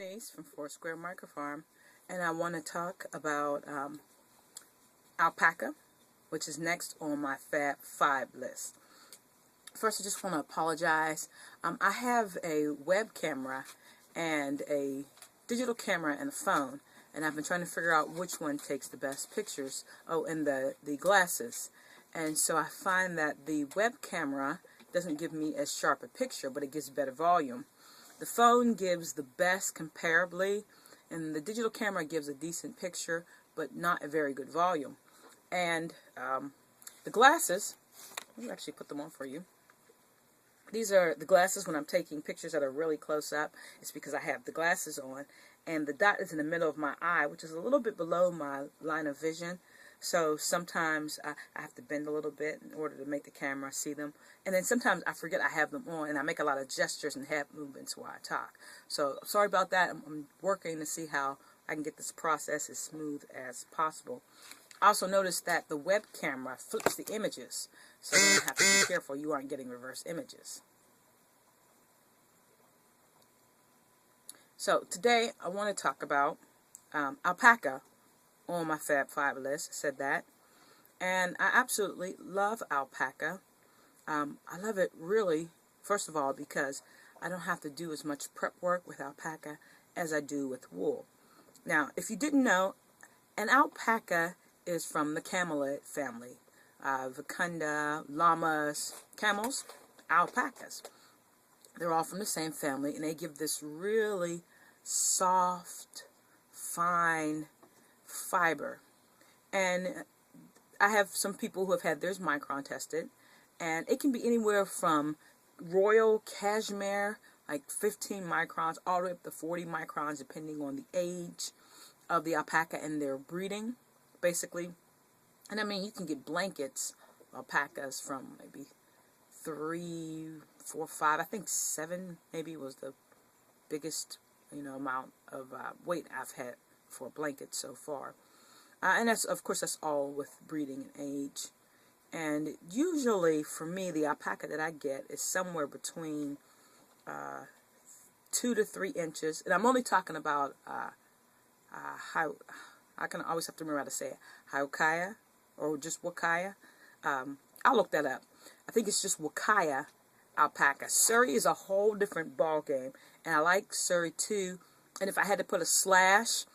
Denise from 4 Micro Farm, and I want to talk about alpaca, which is next on my Fab5 list. First, I just want to apologize. I have a web camera and a digital camera and a phone, and I've been trying to figure out which one takes the best pictures. Oh, and the glasses. And so I find that the web camera doesn't give me as sharp a picture, but it gives better volume. The phone gives the best comparably, and the digital camera gives a decent picture, but not a very good volume. And the glasses, let me actually put them on for you. These are the glasses when I'm taking pictures that are really close up. It's because I have the glasses on, and the dot is in the middle of my eye, which is a little bit below my line of vision. So sometimes I have to bend a little bit in order to make the camera see them. And then sometimes I forget I have them on, and I make a lot of gestures and head movements while I talk. So sorry about that. I'm working to see how I can get this process as smooth as possible. I also noticed that the web camera flips the images, so you have to be careful you aren't getting reverse images. So today I want to talk about alpaca on my Fab5 list. I said that. And I absolutely love alpaca. I love it really, first of all, because I don't have to do as much prep work with alpaca as I do with wool. Now, if you didn't know, an alpaca is from the camelid family. Vicuña, llamas, camels, alpacas. They're all from the same family, and they give this really soft, fine fiber. And I have some people who have had theirs micron tested, and it can be anywhere from royal cashmere, like 15 microns, all the way up to 40 microns, depending on the age of the alpaca and their breeding, basically. And I mean, you can get blankets, alpacas, from maybe 3, 4, 5, I think 7 maybe was the biggest, amount of weight I've had for a blanket so far. And that's, of course, that's all with breeding and age. And usually, for me, the alpaca that I get is somewhere between 2 to 3 inches. And I'm only talking about, I can always have to remember how to say it, Huyacuya or just Huyacuya. I'll look that up. I think it's just Huyacuya alpaca. Suri is a whole different ball game, and I like Suri too. And if I had to put a slash,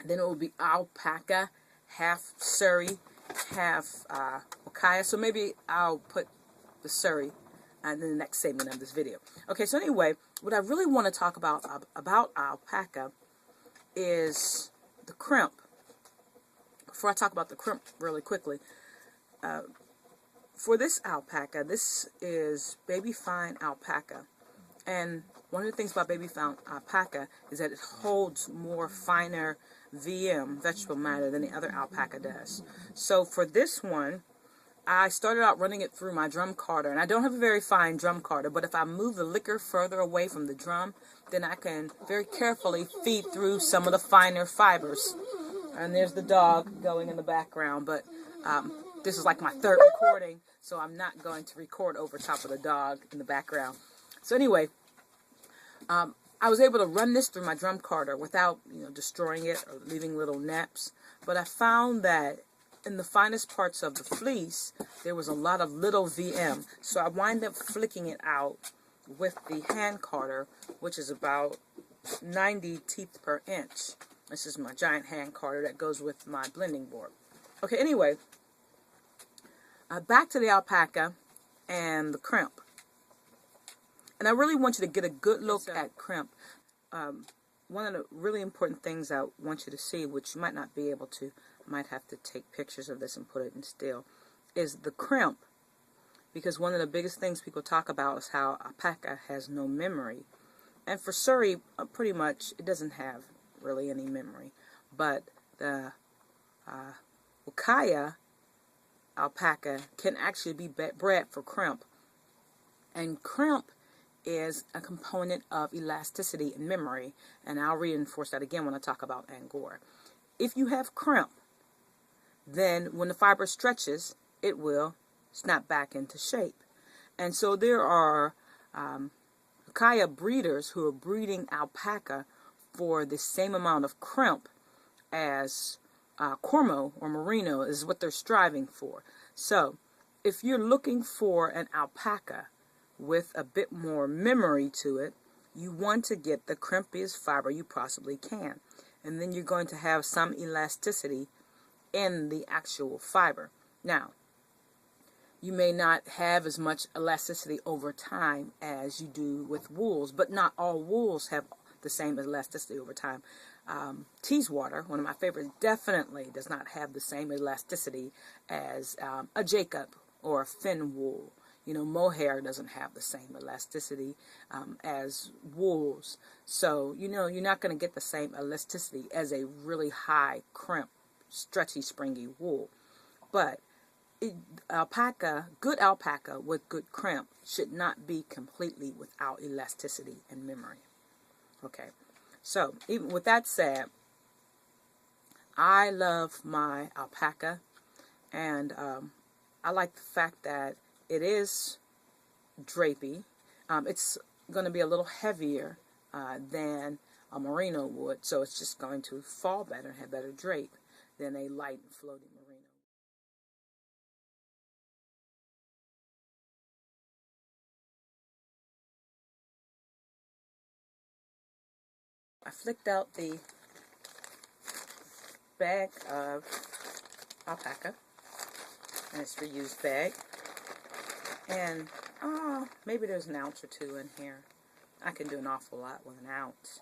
then it would be alpaca, half Suri, half Huyacuya. So maybe I'll put the Suri in the next segment of this video. Okay, so anyway, what I really want to talk about alpaca is the crimp. Before I talk about the crimp really quickly, for this alpaca, this is baby fine alpaca. And one of the things about baby fine alpaca is that it holds more finer VM, vegetable matter, than the other alpaca does. So for this one, I started out running it through my drum carder. And I don't have a very fine drum carder, but if I move the liquor further away from the drum, then I can very carefully feed through some of the finer fibers. And there's the dog going in the background, but this is like my third recording, so I'm not going to record over top of the dog in the background. So anyway, I was able to run this through my drum carder without, destroying it or leaving little naps. But I found that in the finest parts of the fleece, there was a lot of little VM. So I wind up flicking it out with the hand carder, which is about 90 teeth per inch. This is my giant hand carder that goes with my blending board. Okay, anyway, back to the alpaca and the crimp. And I really want you to get a good look at crimp. One of the really important things I want you to see, which you might not be able to, might have to take pictures of this and put it in still, is the crimp. Because one of the biggest things people talk about is how alpaca has no memory. And for Suri, pretty much, it doesn't have really any memory. But the Huyacuya alpaca can actually be bred for crimp. And crimp is a component of elasticity and memory, and I'll reinforce that again when I talk about Angora. If you have crimp, then when the fiber stretches, it will snap back into shape. And so there are Huyacuya breeders who are breeding alpaca for the same amount of crimp as cormo or merino is what they're striving for. So if you're looking for an alpaca with a bit more memory to it, you want to get the crimpiest fiber you possibly can. And then you're going to have some elasticity in the actual fiber. Now, you may not have as much elasticity over time as you do with wools, but not all wools have the same elasticity over time. Teeswater, one of my favorites, definitely does not have the same elasticity as a Jacob or a Finn wool. You know, mohair doesn't have the same elasticity as wools. So, you know, you're not going to get the same elasticity as a really high crimp, stretchy, springy wool. But alpaca, good alpaca with good crimp should not be completely without elasticity and memory. Okay, so even with that said, I love my alpaca, and I like the fact that it is drapey. It's going to be a little heavier than a merino would, so it's just going to fall better and have better drape than a light and floating merino. I flicked out the bag of alpaca, and it's a reused bag, and maybe there's an ounce or two in here. I can do an awful lot with an ounce,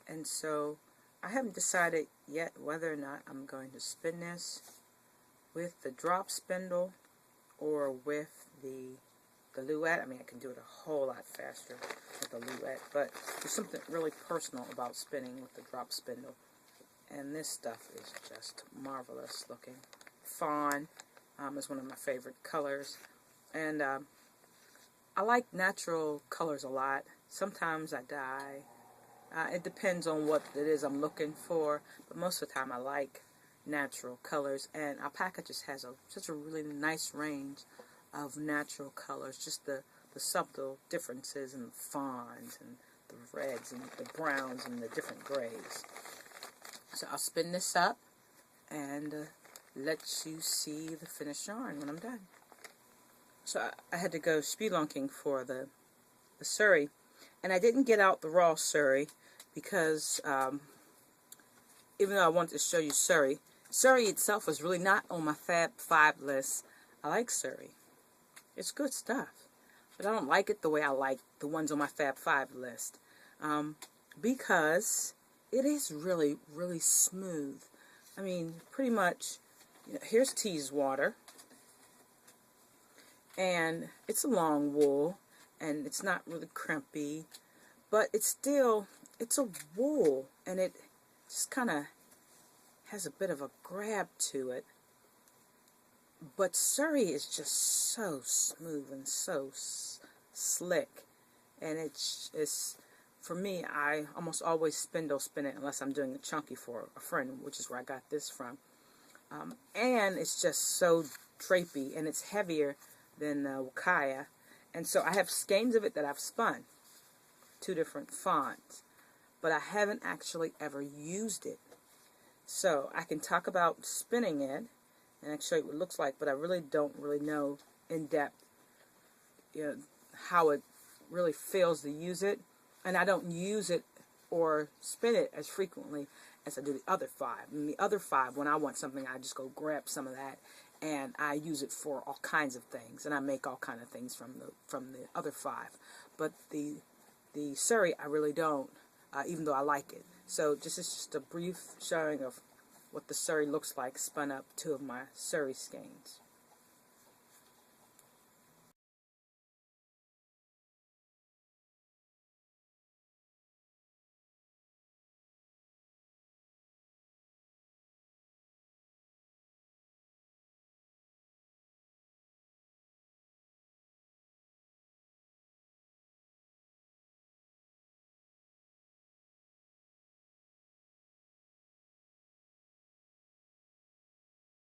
and so I haven't decided yet whether or not I'm going to spin this with the drop spindle or with the luette. I mean, I can do it a whole lot faster with the luette, but there's something really personal about spinning with the drop spindle. And this stuff is just marvelous looking. Fawn is one of my favorite colors. And I like natural colors a lot. Sometimes I dye. It depends on what it is I'm looking for, but most of the time I like natural colors. And alpaca just has such a really nice range of natural colors, just the subtle differences in the fawns and the reds and the browns and the different grays. So I'll spin this up and let you see the finished yarn when I'm done. So I had to go spelunking for the Suri, and I didn't get out the raw Suri because even though I wanted to show you Suri itself was really not on my Fav5 list. I like Suri. It's good stuff, but I don't like it the way I like the ones on my Fav5 list because it is really, really smooth. I mean, pretty much, you know, here's Teeswater, and it's a long wool, and it's not really crimpy, but it's a wool, and it just kind of has a bit of a grab to it. But Suri is just so smooth and so slick, and it's for me, I almost always spin it unless I'm doing a chunky for a friend, which is where I got this from. And it's just so drapey, and it's heavier than Huyacuya. And so I have skeins of it that I've spun, 2 different fonts, but I haven't actually ever used it. So I can talk about spinning it, and I can show you what it looks like, but I really don't know in depth, you know, how it really feels to use it. And I don't use it or spin it as frequently as I do the other 5. And the other 5, when I want something, I just go grab some of that, and I use it for all kinds of things, and I make all kinds of things from the other 5. But the Suri, I really don't, even though I like it. So this is just a brief showing of what the Suri looks like spun up 2 of my Suri skeins.